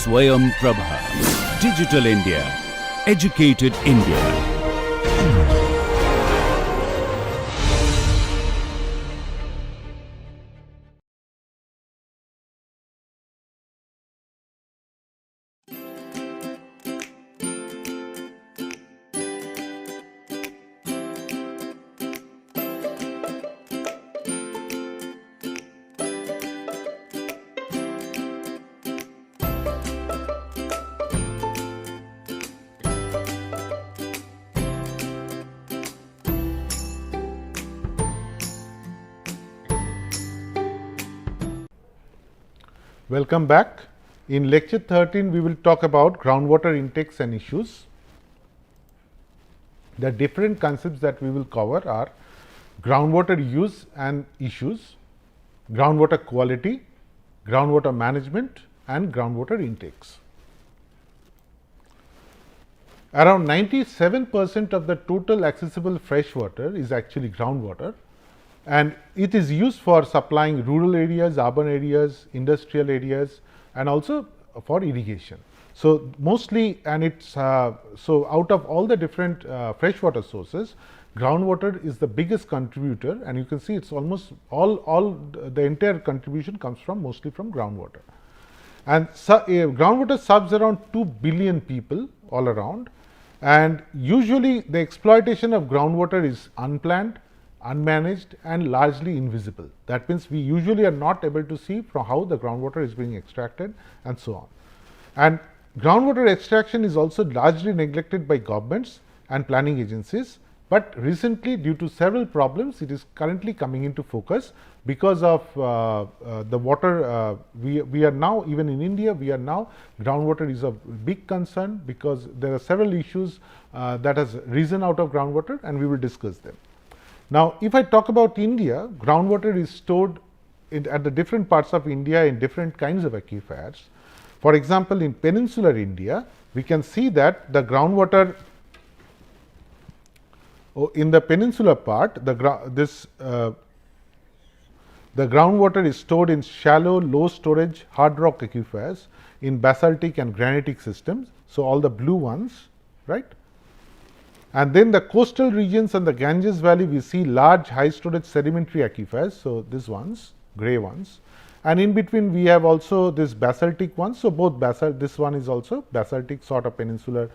SwayamPrabha. Digital India. Educated India. Welcome back. In lecture 13, we will talk about groundwater intakes and issues. The different concepts that we will cover are groundwater use and issues, groundwater quality, groundwater management, and groundwater intakes. Around 97% of the total accessible fresh water is actually groundwater, and it is used for supplying rural areas, urban areas, industrial areas, and also for irrigation. So, mostly, and it's so out of all the different freshwater sources, groundwater is the biggest contributor, and you can see it's almost all the entire contribution comes from mostly from groundwater. And groundwater serves around 2 billion people all around, and usually the exploitation of groundwater is unplanned, unmanaged, and largely invisible. That means we usually are not able to see from how the groundwater is being extracted and so on. And groundwater extraction is also largely neglected by governments and planning agencies, but recently, due to several problems, it is currently coming into focus because of the water. We are now, even in India, we are now, groundwater is a big concern because there are several issues that has risen out of groundwater, and we will discuss them. Now, if I talk about India, groundwater is stored at the different parts of India in different kinds of aquifers. For example, in peninsular India, we can see that the groundwater in the peninsular part, the groundwater is stored in shallow, low storage hard rock aquifers in basaltic and granitic systems. So, all the blue ones, right? And then the coastal regions and the Ganges Valley, we see large high storage sedimentary aquifers. So, these ones, gray ones, and in between we have also this basaltic ones. So, both basalt, this one is also basaltic sort of peninsular,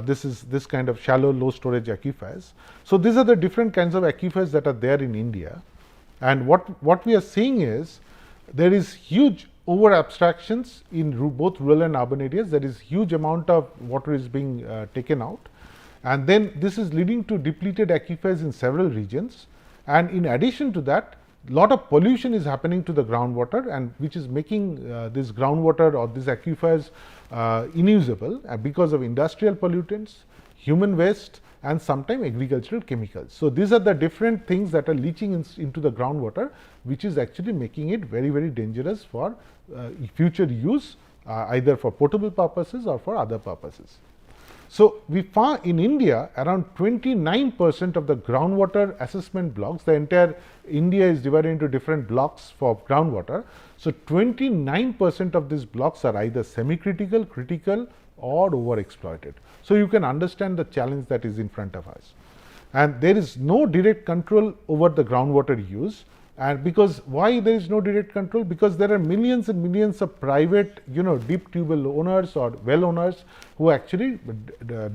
this is this kind of shallow low storage aquifers. So, these are the different kinds of aquifers that are there in India, and what we are seeing is there is huge over abstractions in both rural and urban areas. There is huge amount of water is being taken out. And then this is leading to depleted aquifers in several regions, and in addition to that, lot of pollution is happening to the groundwater, and which is making this groundwater or these aquifers inusable because of industrial pollutants, human waste, and sometimes agricultural chemicals. So, these are the different things that are leaching into the groundwater, which is actually making it very, very dangerous for future use, either for potable purposes or for other purposes. So, we found in India around 29% of the groundwater assessment blocks, the entire India is divided into different blocks for groundwater. So, 29% of these blocks are either semi-critical, critical, or overexploited. So, you can understand the challenge that is in front of us. And there is no direct control over the groundwater use. And because why there is no direct control? Because there are millions and millions of private, deep tubewell owners or well owners who actually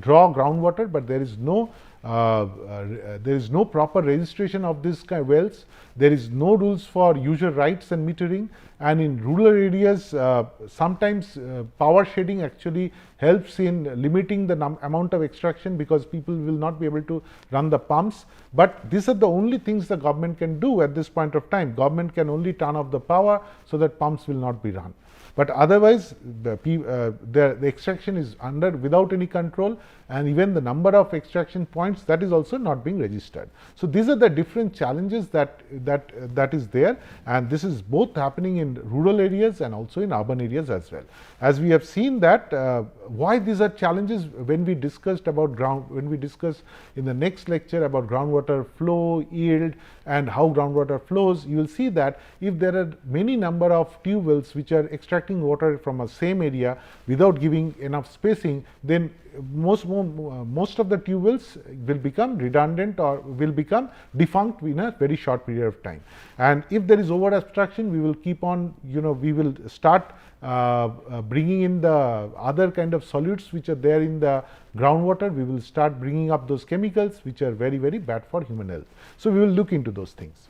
draw groundwater, but there is no proper registration of these kind of wells. There is no rules for user rights and metering, and in rural areas, sometimes power shedding actually helps in limiting the amount of extraction because people will not be able to run the pumps. But these are the only things the government can do at this point of time. Government can only turn off the power so that pumps will not be run. But otherwise, the extraction is without any control, and even the number of extraction points, that is also not being registered. So, these are the different challenges that that is there, and this is both happening in rural areas and also in urban areas as well. As we have seen that why these are challenges when we discussed about when we discuss in the next lecture about groundwater flow, yield, and how groundwater flows, you will see that if there are many number of tube wells which are extracting water from a same area without giving enough spacing, then most of the tube wells will become redundant or will become defunct in a very short period of time. And if there is over abstraction, we will keep on, we will start bringing in the other kind of solutes which are there in the groundwater. We will start bringing up those chemicals which are very, very bad for human health. So we will look into those things.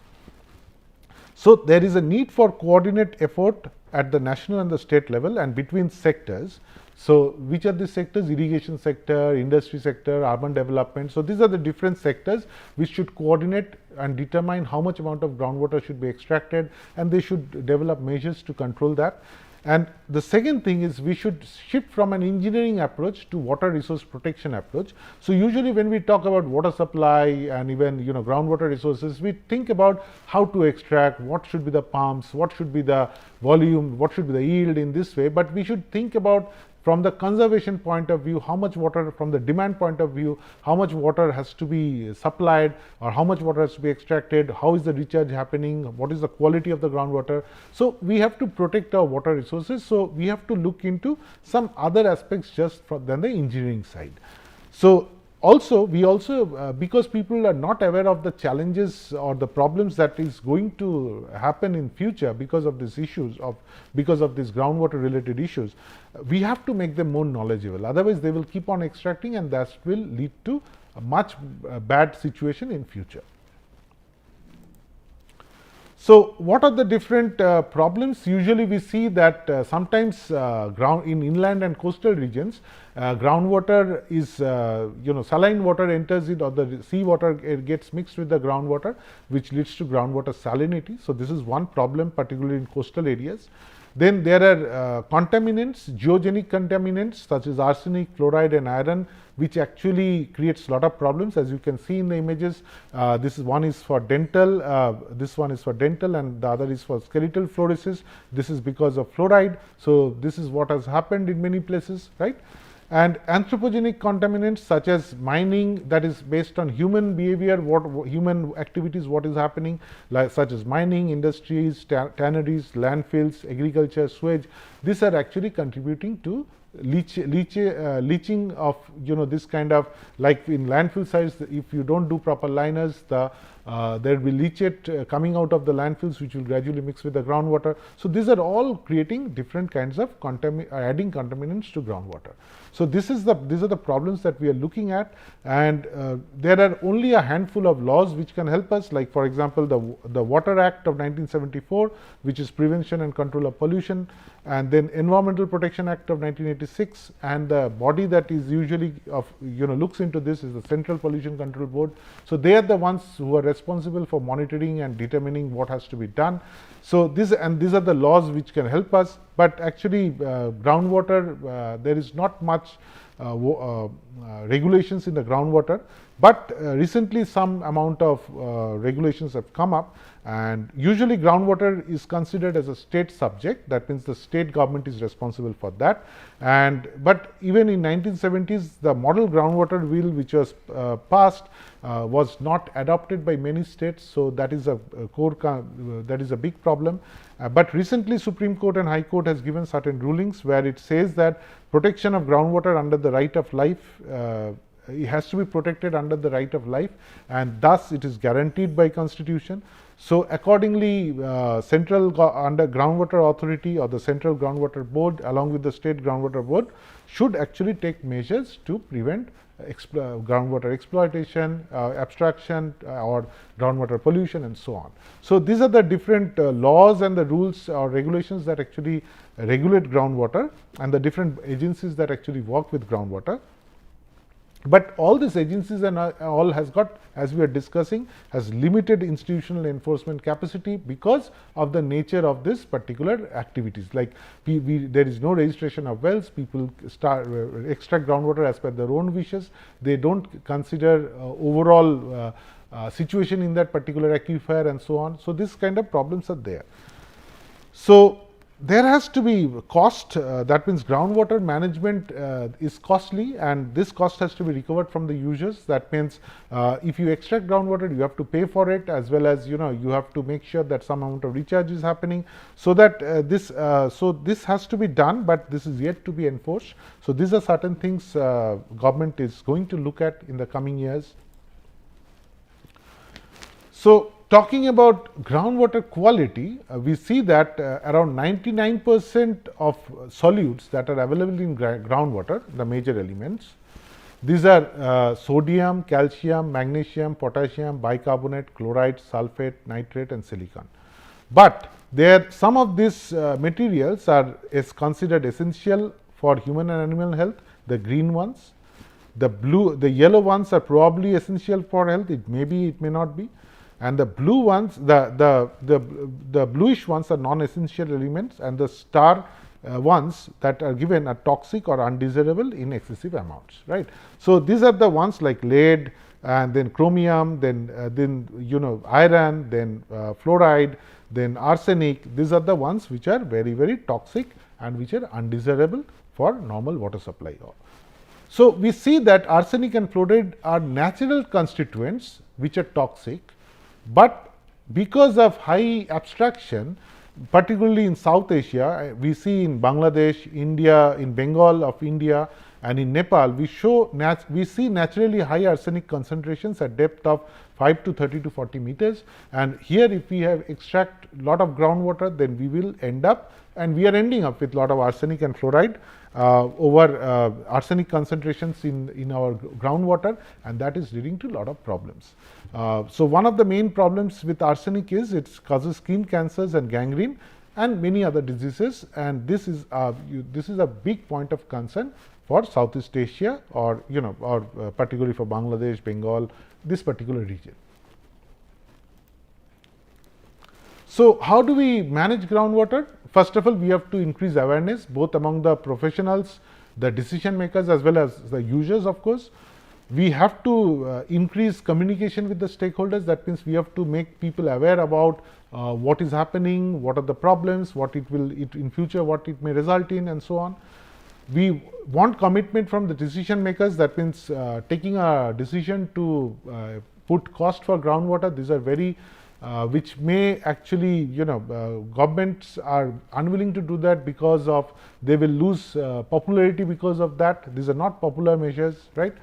So there is a need for coordinate effort at the national and the state level and between sectors. So which are the sectors? Irrigation sector, industry sector, urban development. So these are the different sectors which should coordinate and determine how much amount of groundwater should be extracted, and they should develop measures to control that. And the second thing is we should shift from an engineering approach to water resource protection approach. So usually when we talk about water supply and even groundwater resources, we think about how to extract, what should be the pumps, what should be the volume, what should be the yield in this way. But we should think about from the conservation point of view, how much water, from the demand point of view, how much water has to be supplied or how much water has to be extracted, how is the recharge happening, what is the quality of the groundwater. So we have to protect our water resources. So we have to look into some other aspects just than the engineering side. So also, because people are not aware of the challenges or the problems that is going to happen in future because of these issues, because of these groundwater related issues, we have to make them more knowledgeable. Otherwise, they will keep on extracting, and that will lead to a much bad situation in future. So what are the different problems? Usually we see that sometimes in inland and coastal regions, groundwater is, saline water enters it, or the sea water gets mixed with the groundwater, which leads to groundwater salinity. So this is one problem, particularly in coastal areas. Then there are contaminants, geogenic contaminants such as arsenic, fluoride and iron, which actually creates a lot of problems. As you can see in the images, this one is for dental, this one is for dental, and the other is for skeletal fluorosis. This is because of fluoride. So this is what has happened in many places, right? And anthropogenic contaminants such as mining, that is based on human behavior, human activities, what is happening, such as mining, industries, tanneries, landfills, agriculture, sewage. These are actually contributing to leaching of this kind of, like in landfill sites, if you don't do proper liners, there will be leachate coming out of the landfills, which will gradually mix with the groundwater. So these are all creating different kinds of adding contaminants to groundwater. So these are the problems that we are looking at, and there are only a handful of laws which can help us, like for example the Water Act of 1974, which is Prevention and Control of Pollution, and then Environmental Protection Act of 1986, and the body that is usually looks into this is the Central Pollution Control Board. So they are the ones who are responsible for monitoring and determining what has to be done. So these are the laws which can help us, but actually groundwater, there is not much regulations in the groundwater, but recently some amount of regulations have come up, and usually groundwater is considered as a state subject. That means the state government is responsible for that. But even in 1970s, the model groundwater bill which was passed was not adopted by many states. So that is a big problem. But recently Supreme Court and High Court has given certain rulings where it says that protection of groundwater under the right of life, it has to be protected under the right of life, and thus it is guaranteed by Constitution. So accordingly, under Groundwater Authority or the Central Groundwater Board along with the State Groundwater Board should actually take measures to prevent groundwater exploitation, abstraction, or groundwater pollution, and so on. So these are the different laws and the rules or regulations that actually regulate groundwater, and the different agencies that actually work with groundwater. But all these agencies and all has got, as we are discussing, has limited institutional enforcement capacity because of the nature of this particular activities. Like there is no registration of wells, people extract groundwater as per their own wishes. They don't consider overall situation in that particular aquifer and so on. So, this kind of problems are there. So, there has to be cost, that means groundwater management is costly, and this cost has to be recovered from the users. That means if you extract groundwater, you have to pay for it, as well as you have to make sure that some amount of recharge is happening, so that this has to be done, but this is yet to be enforced. So, these are certain things government is going to look at in the coming years. So, talking about groundwater quality, we see that around 99% of solutes that are available in groundwater, the major elements, these are sodium, calcium, magnesium, potassium, bicarbonate, chloride, sulfate, nitrate and silicon. But some of these materials is considered essential for human and animal health, the green ones. The yellow ones are probably essential for health, it may be, it may not be. And the blue ones, the bluish ones are non-essential elements, and the star ones that are given are toxic or undesirable in excessive amounts, right. So, these are the ones like lead, and then chromium, then iron, then fluoride, then arsenic. These are the ones which are very, very toxic and which are undesirable for normal water supply. So, we see that arsenic and fluoride are natural constituents which are toxic, but because of high abstraction, particularly in South Asia, we see in Bangladesh, India, in Bengal of India and in Nepal, we see naturally high arsenic concentrations at depth of 5 to 30 to 40 meters. And here if we have extract lot of groundwater, then we will end up, and we are ending up with lot of arsenic and fluoride over arsenic concentrations in our groundwater, and that is leading to a lot of problems. So, one of the main problems with arsenic is it causes skin cancers and gangrene and many other diseases, and this is a big point of concern for Southeast Asia, or particularly for Bangladesh, Bengal, this particular region. So, how do we manage groundwater? First of all, we have to increase awareness both among the professionals, the decision makers as well as the users, of course. We have to increase communication with the stakeholders. That means we have to make people aware about what is happening, what are the problems, what it will in future, what it may result in, and so on. We want commitment from the decision makers. That means taking a decision to put cost for groundwater. These are very which may actually, governments are unwilling to do that because of they will lose popularity because of that. These are not popular measures, right.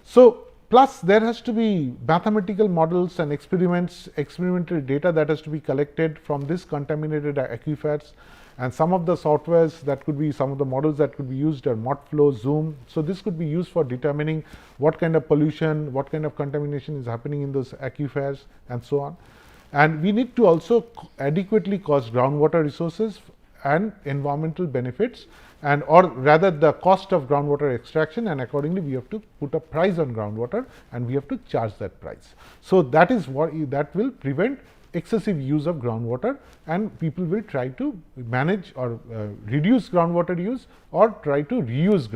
So, plus there has to be mathematical models and experimental data that has to be collected from this contaminated aquifers, and some of the softwares that could be, some of the models that could be used are ModFlow, Zoom. So, this could be used for determining what kind of pollution, what kind of contamination is happening in those aquifers and so on. And we need to also adequately cost groundwater resources and environmental benefits, and or rather the cost of groundwater extraction, and accordingly we have to put a price on groundwater and we have to charge that price. So, that is what that will prevent excessive use of groundwater, and people will try to manage or reduce groundwater use or try to reuse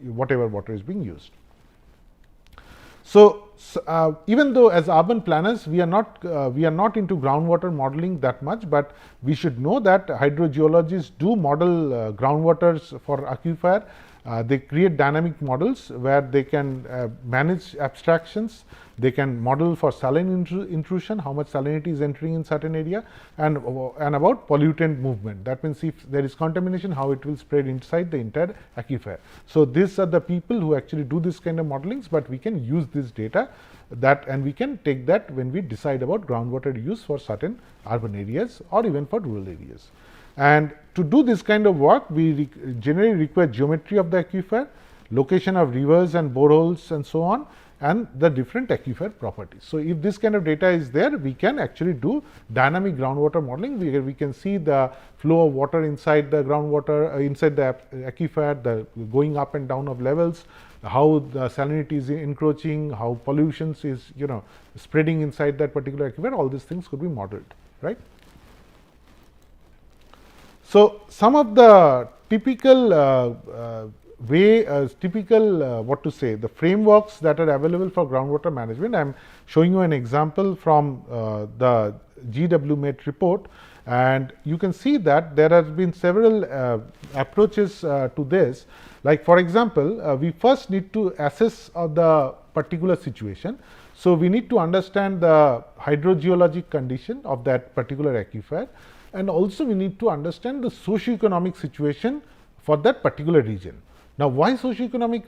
whatever water is being used. So, even though as urban planners we are not into groundwater modeling that much, but we should know that hydrogeologists do model groundwaters for aquifer. They create dynamic models where they can manage abstractions, they can model for saline intrusion, how much salinity is entering in certain area, and about pollutant movement. That means if there is contamination, how it will spread inside the entire aquifer. So, these are the people who actually do this kind of modelings, but we can use this data and we can take that when we decide about groundwater use for certain urban areas or even for rural areas. And to do this kind of work, we generally require geometry of the aquifer, location of rivers and boreholes and so on, and the different aquifer properties. So, if this kind of data is there, we can actually do dynamic groundwater modeling, where we can see the flow of water inside the groundwater, inside the aquifer, the going up and down of levels, how the salinity is encroaching, how pollution is spreading inside that particular aquifer. All these things could be modeled, right. So, some of the typical way, typical what to say, the frameworks that are available for groundwater management. I am showing you an example from the GWMET report, and you can see that there has been several approaches to this. Like for example, we first need to assess the particular situation. So, we need to understand the hydrogeologic condition of that particular aquifer, and also we need to understand the socio-economic situation for that particular region. Now, why socio-economic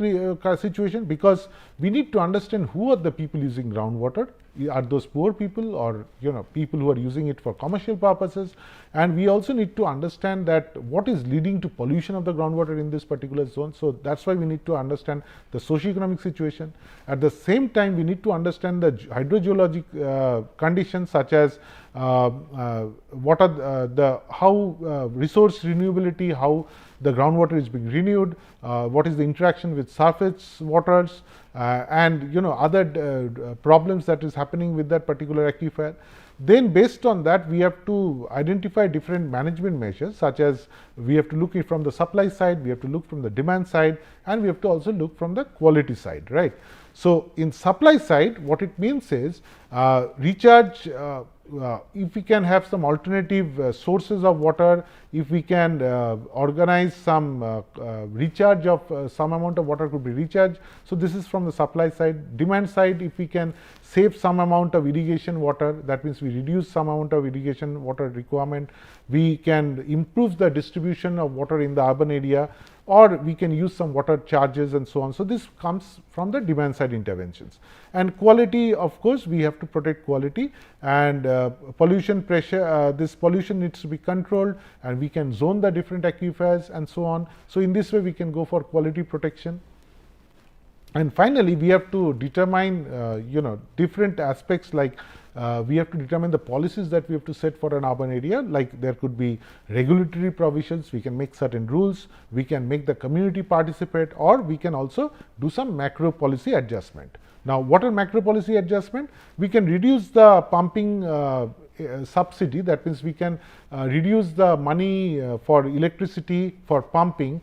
situation? Because we need to understand who are the people using groundwater. Are those poor people, or people who are using it for commercial purposes? And we also need to understand that what is leading to pollution of the groundwater in this particular zone. So, that is why we need to understand the socio-economic situation. At the same time, we need to understand the hydrogeologic conditions, such as what are how resource renewability, how the groundwater is being renewed, what is the interaction with surface waters, and other problems that is happening with that particular aquifer. Then based on that, we have to identify different management measures, such as we have to look from the supply side, we have to look from the demand side, and we have to also look from the quality side, right. So, in supply side, what it means is recharge. If we can have some alternative sources of water, if we can organize some recharge of some amount of water could be recharged. So, this is from the supply side. Demand side, if we can save some amount of irrigation water, that means we reduce some amount of irrigation water requirement, we can improve the distribution of water in the urban area, or we can use some water charges and so on. So, this comes from the demand side interventions. And quality, of course, we have to protect quality, and pollution pressure, this pollution needs to be controlled, and we can zone the different aquifers and so on. So, in this way we can go for quality protection. And finally, we have to determine different aspects, like we have to determine the policies that we have to set for an urban area. Like there could be regulatory provisions, we can make certain rules, we can make the community participate, or we can also do some macro policy adjustment. Now, what are macro policy adjustment? We can reduce the pumping subsidy, that means we can reduce the money for electricity for pumping,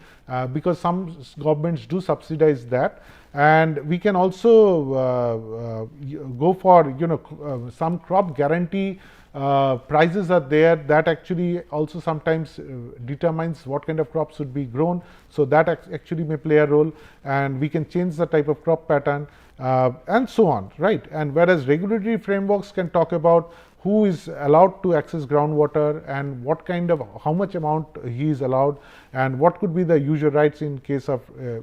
because some governments do subsidize that. And we can also go for some crop guarantee prices are there, that actually also sometimes determines what kind of crops should be grown. So, that actually may play a role, and we can change the type of crop pattern and so on, right. And whereas regulatory frameworks can talk about who is allowed to access groundwater, and what kind of, how much amount he is allowed, and what could be the user rights in case of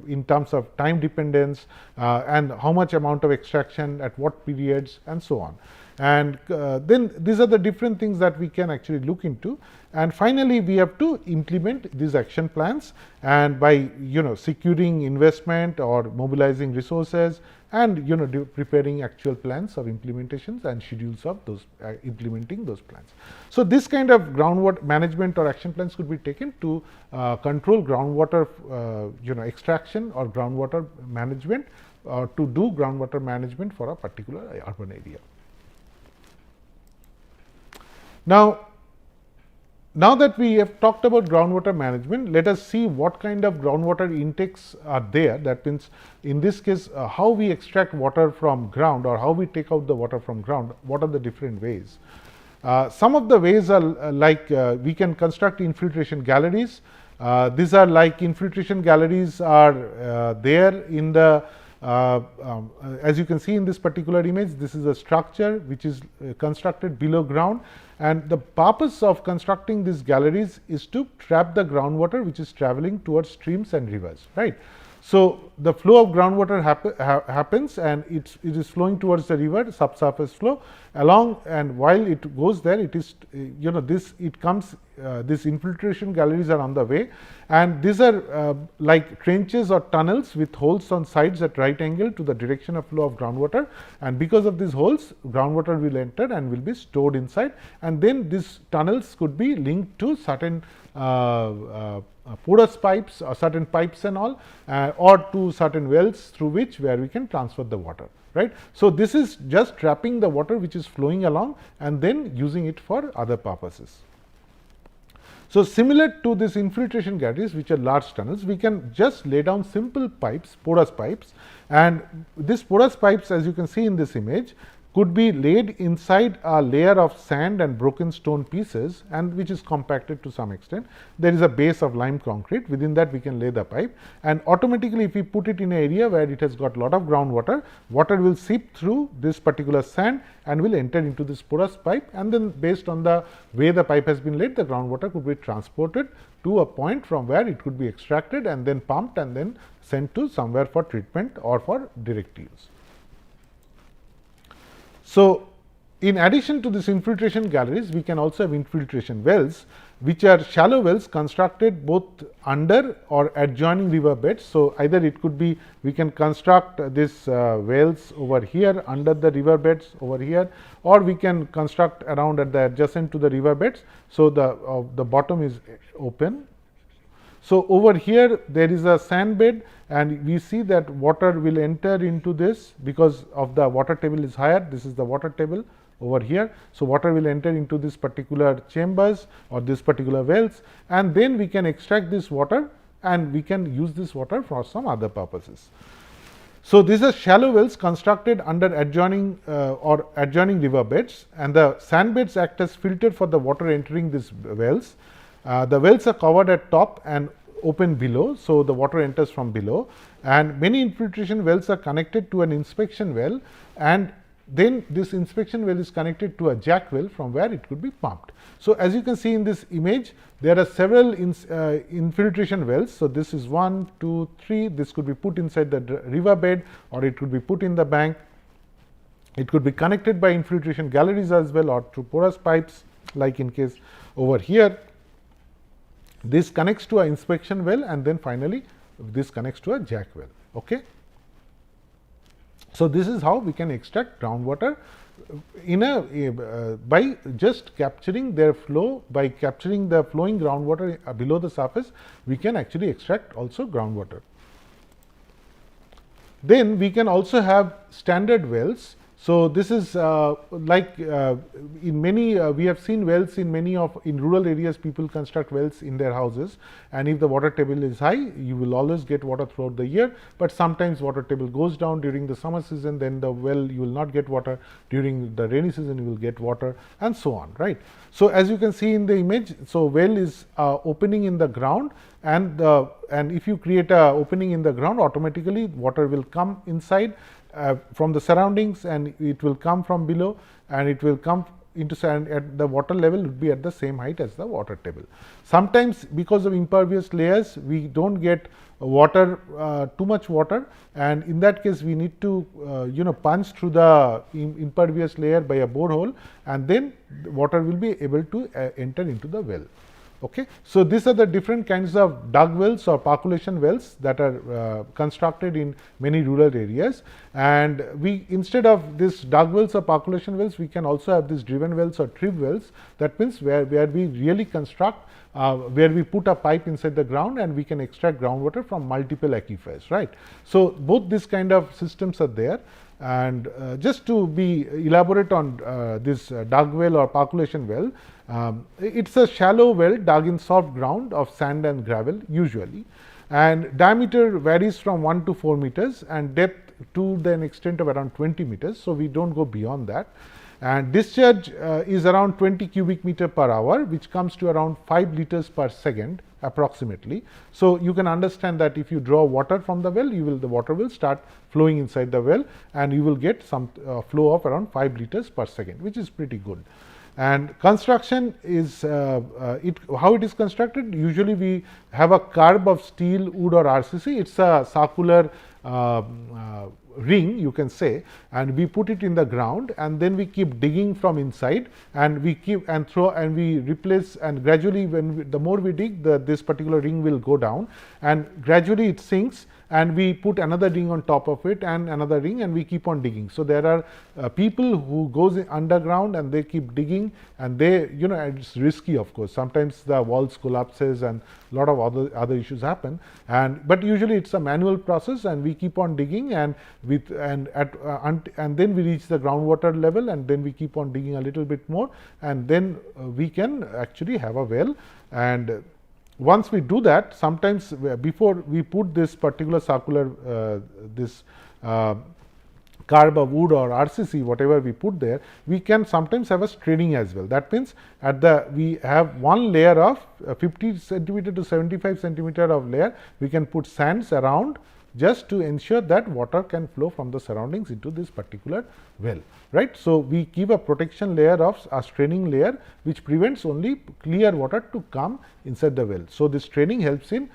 in terms of time dependence, and how much amount of extraction at what periods, and so on. And then these are the different things that we can actually look into. And finally, we have to implement these action plans, and by securing investment or mobilizing resources, and preparing actual plans of implementations and schedules of those implementing those plans. So, this kind of groundwater management or action plans could be taken to control groundwater extraction or groundwater management, or to do groundwater management for a particular urban area. Now that we have talked about groundwater management, let us see what kind of groundwater intakes are there. That means, in this case, how we extract water from ground, or how we take out the water from ground, what are the different ways. Some of the ways are like we can construct infiltration galleries. These are like infiltration galleries are there in the as you can see in this particular image, this is a structure which is constructed below ground, and the purpose of constructing these galleries is to trap the groundwater which is traveling towards streams and rivers, right. So, the flow of groundwater happens, and it is flowing towards the river, subsurface flow along, and while it goes there, it is it comes these infiltration galleries are on the way, and these are like trenches or tunnels with holes on sides at right angle to the direction of flow of groundwater, and because of these holes, groundwater will enter and will be stored inside, and then these tunnels could be linked to certain porous pipes or certain pipes and all, or to certain wells through where we can transfer the water, right. So, this is just trapping the water which is flowing along and then using it for other purposes. So, similar to this infiltration galleries, which are large tunnels, we can just lay down simple pipes, porous pipes, and these porous pipes, as you can see in this image, could be laid inside a layer of sand and broken stone pieces, and which is compacted to some extent. There is a base of lime concrete, within that we can lay the pipe, and automatically if we put it in an area where it has got lot of groundwater, water will seep through this particular sand and will enter into this porous pipe, and then based on the way the pipe has been laid, the groundwater could be transported to a point from where it could be extracted and then pumped and then sent to somewhere for treatment or for direct use. So, in addition to this infiltration galleries, we can also have infiltration wells, which are shallow wells constructed both under or adjoining river beds. So, either it could be, we can construct this wells over here under the river beds over here, or we can construct around at the adjacent to the river beds. So, the bottom is open. So, over here there is a sand bed, and we see that water will enter into this because of the water table is higher. This is the water table over here. So, water will enter into this particular chambers or this particular wells, and then we can extract this water and we can use this water for some other purposes. So, these are shallow wells constructed under adjoining river beds, and the sand beds act as filter for the water entering these wells. The wells are covered at top and open below. So, the water enters from below, and many infiltration wells are connected to an inspection well, and then this inspection well is connected to a jack well from where it could be pumped. So, as you can see in this image, there are several infiltration wells. So, this is 1, 2, 3. This could be put inside the river bed, or it could be put in the bank. It could be connected by infiltration galleries as well, or through porous pipes, like in case over here. This connects to an inspection well, and then finally this connects to a jack well. Okay. So, this is how we can extract groundwater in by just capturing their flow. By capturing the flowing groundwater below the surface, we can actually extract also groundwater. Then we can also have standard wells. So, this is like in many we have seen wells in many in rural areas. People construct wells in their houses, and if the water table is high, you will always get water throughout the year, but sometimes water table goes down during the summer season, then the well you will not get water. During the rainy season you will get water, and so on, right. So, as you can see in the image, so well is opening in the ground, and if you create a opening in the ground, automatically water will come inside from the surroundings, and it will come from below, and it will come into sand at the water level would be at the same height as the water table. Sometimes because of impervious layers, we do not get water, too much water, and in that case we need to punch through the impervious layer by a borehole, and then the water will be able to enter into the well. Okay. So, these are the different kinds of dug wells or percolation wells that are constructed in many rural areas, and we, instead of this dug wells or percolation wells, we can also have these driven wells or trib wells. That means where we really construct, where we put a pipe inside the ground and we can extract groundwater from multiple aquifers, right. So, both these kind of systems are there. And just to be elaborate on this dug well or percolation well, it is a shallow well dug in soft ground of sand and gravel usually, and diameter varies from 1 to 4 meters and depth to the extent of around 20 meters. So, we do not go beyond that, and discharge is around 20 cubic meter per hour, which comes to around 5 liters per second approximately. So, you can understand that if you draw water from the well, the water will start flowing inside the well, and you will get some flow of around 5 liters per second, which is pretty good. And construction is how it is constructed. Usually we have a curb of steel, wood or RCC. It is a circular ring, you can say, and we put it in the ground, and then we keep digging from inside, and we keep and throw, and we replace, and gradually when the more we dig, this particular ring will go down, and gradually it sinks, and we put another ring on top of it and another ring, and we keep on digging. So there are people who goes underground and they keep digging, and they, it's risky, of course. Sometimes the walls collapses and a lot of other issues happen, but usually it's a manual process, and we keep on digging, and then we reach the groundwater level, and then we keep on digging a little bit more, and then we can actually have a well. And once we do that, sometimes before we put this particular circular this curb of wood or RCC, whatever we put there, we can sometimes have a straining as well. That means we have one layer of 50 centimeter to 75 centimeter of layer. We can put sands around just to ensure that water can flow from the surroundings into this particular well, right. So we give a protection layer of a straining layer, which prevents only clear water to come inside the well. So this straining helps in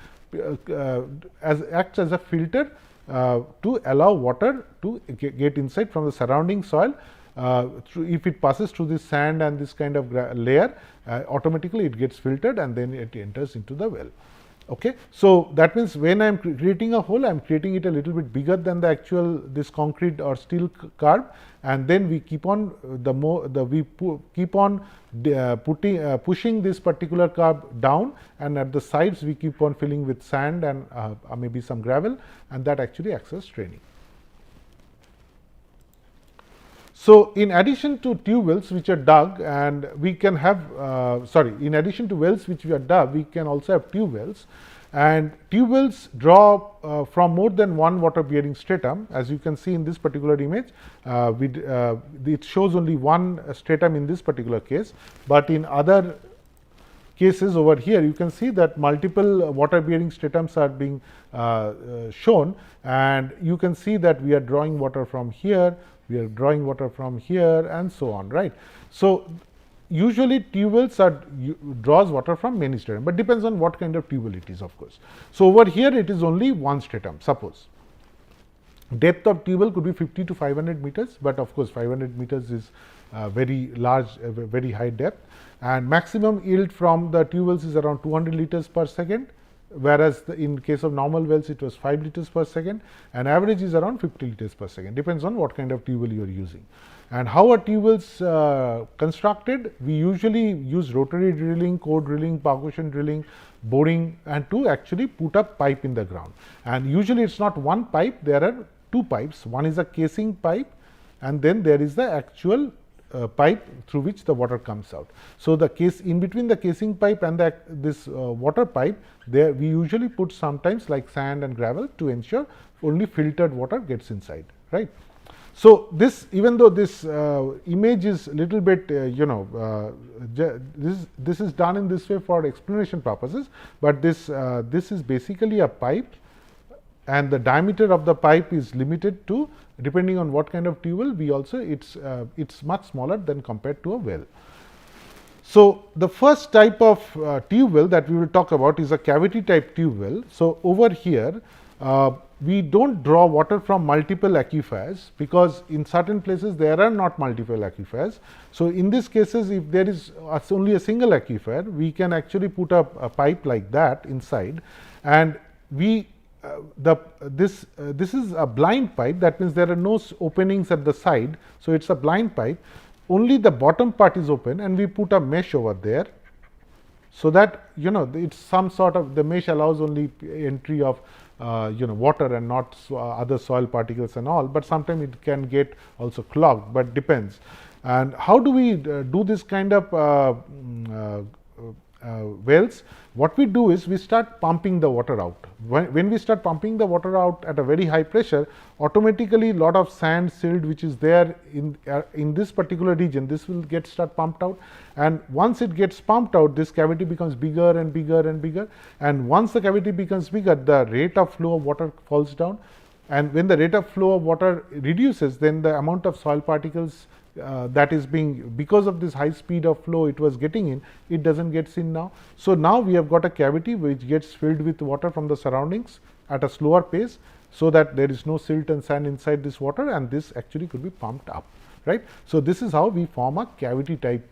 acts as a filter to allow water to get inside from the surrounding soil. If it passes through this sand and this kind of layer, automatically it gets filtered and then it enters into the well. Okay. So that means when I am creating a hole, I am creating it a little bit bigger than the actual this concrete or steel curb, and then we keep on pushing this particular curb down, and at the sides we keep on filling with sand and maybe some gravel, and that actually acts as straining. So in addition to tube wells which are dug, and we can have in addition to wells which we are dug, we can also have tube wells, and tube wells draw from more than one water bearing stratum. As you can see in this particular image, it shows only one stratum in this particular case, but in other cases over here you can see that multiple water bearing stratums are being shown, and you can see that we are drawing water from here, we are drawing water from here, and so on, right. So usually tube wells draws water from many stratum, but depends on what kind of tube well it is, of course. So over here it is only one stratum. Suppose depth of tube well could be 50 to 500 meters, but of course 500 meters is very large, very high depth, and maximum yield from the tube wells is around 200 liters per second, whereas in case of normal wells it was 5 liters per second, and average is around 50 liters per second, depends on what kind of tube well you are using. And how are tube wells constructed? We usually use rotary drilling, core drilling, percussion drilling, boring, and to actually put a pipe in the ground. And usually it's not one pipe, there are two pipes. One is a casing pipe, and then there is the actual pipe through which the water comes out. So the case in between the casing pipe and this water pipe, there we usually put sometimes like sand and gravel to ensure only filtered water gets inside, right. So this, even though this image is little bit this is done in this way for explanation purposes, but this is basically a pipe, and the diameter of the pipe is limited to, depending on what kind of tube well, we also it's much smaller than compared to a well. So the first type of tube well that we will talk about is a cavity type tube well. So over here we don't draw water from multiple aquifers, because in certain places there are not multiple aquifers. So in these cases, if there is only a single aquifer, we can actually put a pipe like that inside, and this is a blind pipe. That means there are no openings at the side, so it's a blind pipe. Only the bottom part is open, and we put a mesh over there, so that it's some sort of, the mesh allows only entry of water and not other soil particles and all, but sometimes it can get also clogged, but depends. And how do we do this kind of wells? What we do is we start pumping the water out. When we start pumping the water out at a very high pressure, automatically lot of sand, silt which is there in this particular region, this will start pumped out, and once it gets pumped out, this cavity becomes bigger and bigger and bigger, and once the cavity becomes bigger, the rate of flow of water falls down, and when the rate of flow of water reduces, then the amount of soil particles that is being, because of this high speed of flow it was getting in, it doesn't get in now. So now we have got a cavity which gets filled with water from the surroundings at a slower pace, so that there is no silt and sand inside this water, and this actually could be pumped up, right. So, this is how we form a cavity type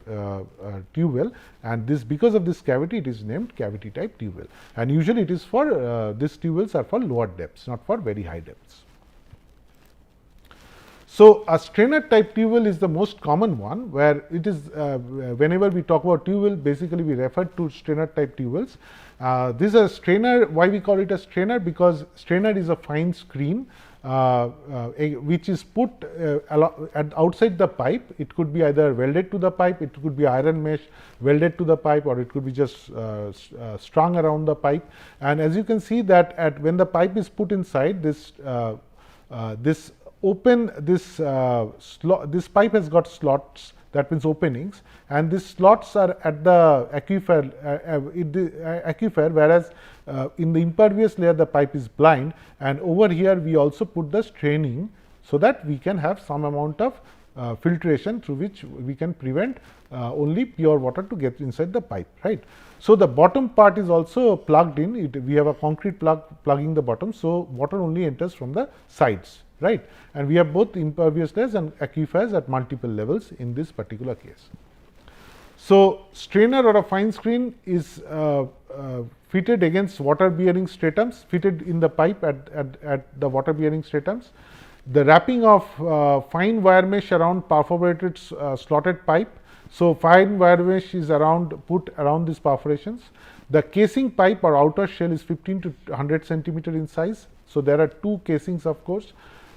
tube well, and this, because of this cavity, it is named cavity type tube well, and usually it is for these tube wells are for lower depths, not for very high depths. So, a strainer type tube well is the most common one, where it is whenever we talk about tube well, basically we refer to strainer type tube wells. This is a strainer. Why we call it a strainer? Because strainer is a fine screen which is put outside the pipe. It could be either welded to the pipe, it could be iron mesh welded to the pipe, or it could be just strung around the pipe. And as you can see that when the pipe is put inside, this this pipe has got slots, that means openings, and these slots are at the aquifer, whereas in the impervious layer the pipe is blind, and over here we also put the straining, so that we can have some amount of filtration through which we can prevent only pure water to get inside the pipe, right. So, the bottom part is also plugged in. We have a concrete plug plugging the bottom, so water only enters from the sides, right, and we have both impervious layers and aquifers at multiple levels in this particular case. So, strainer or a fine screen is fitted against water bearing stratums, fitted in the pipe at the water bearing stratums. The wrapping of fine wire mesh around perforated slotted pipe. So, fine wire mesh is put around these perforations. The casing pipe or outer shell is 15 to 100 centimeter in size. So, there are two casings, of course.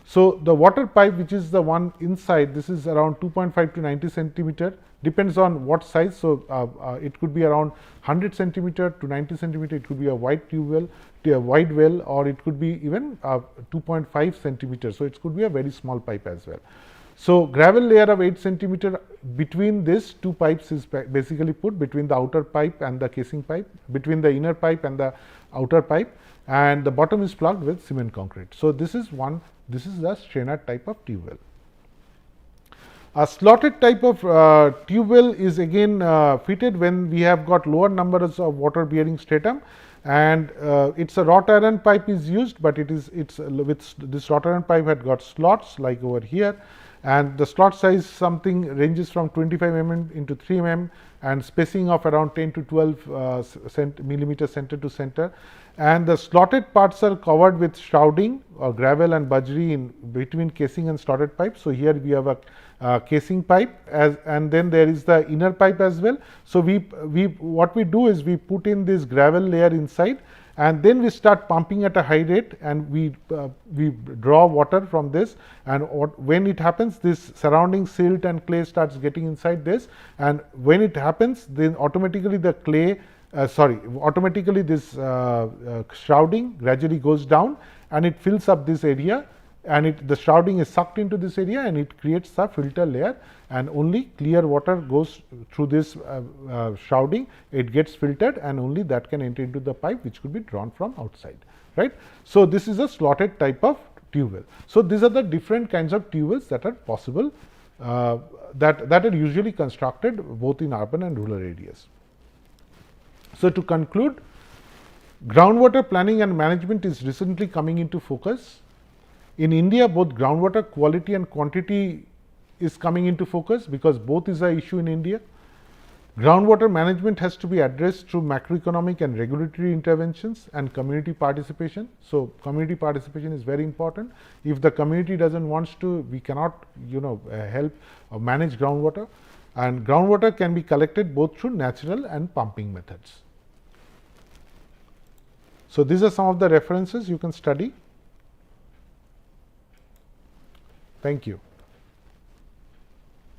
So, the water pipe, which is the one inside, this is around 2.5 to 90 centimeter, depends on what size. So, it could be around 100 centimeter to 90 centimeter, it could be a wide tube well, a wide well, or it could be even 2.5 centimeter. So, it could be a very small pipe as well. So, gravel layer of 8 centimeter between these two pipes is basically put between the outer pipe and the casing pipe, between the inner pipe and the outer pipe, and the bottom is plugged with cement concrete. So, this is the strainer type of tube well. A slotted type of tube well is again fitted when we have got lower numbers of water bearing stratum, and it's a wrought iron pipe is used, but it's with this wrought iron pipe had got slots like over here, and the slot size something ranges from 25 mm into 3 mm and spacing of around 10 to 12 millimeter center to center, and the slotted parts are covered with shrouding or gravel and budgery in between casing and slotted pipe. So, here we have a casing pipe and then there is the inner pipe as well. So, what we do is we put in this gravel layer inside, and then we start pumping at a high rate, and we draw water from this, and when it happens, this surrounding silt and clay starts getting inside this, and when it happens, then automatically the clay automatically this shrouding gradually goes down and it fills up this area, and the shrouding is sucked into this area and it creates a filter layer, and only clear water goes through this shrouding, it gets filtered, and only that can enter into the pipe, which could be drawn from outside, right. So, this is a slotted type of tube well. So, these are the different kinds of tube wells that are possible that are usually constructed both in urban and rural areas. So, to conclude, groundwater planning and management is recently coming into focus. In India, both groundwater quality and quantity is coming into focus, because both is an issue in India. Groundwater management has to be addressed through macroeconomic and regulatory interventions and community participation. So, community participation is very important. If the community doesn't want to, we cannot help or manage groundwater, and groundwater can be collected both through natural and pumping methods. So, these are some of the references you can study. Thank you.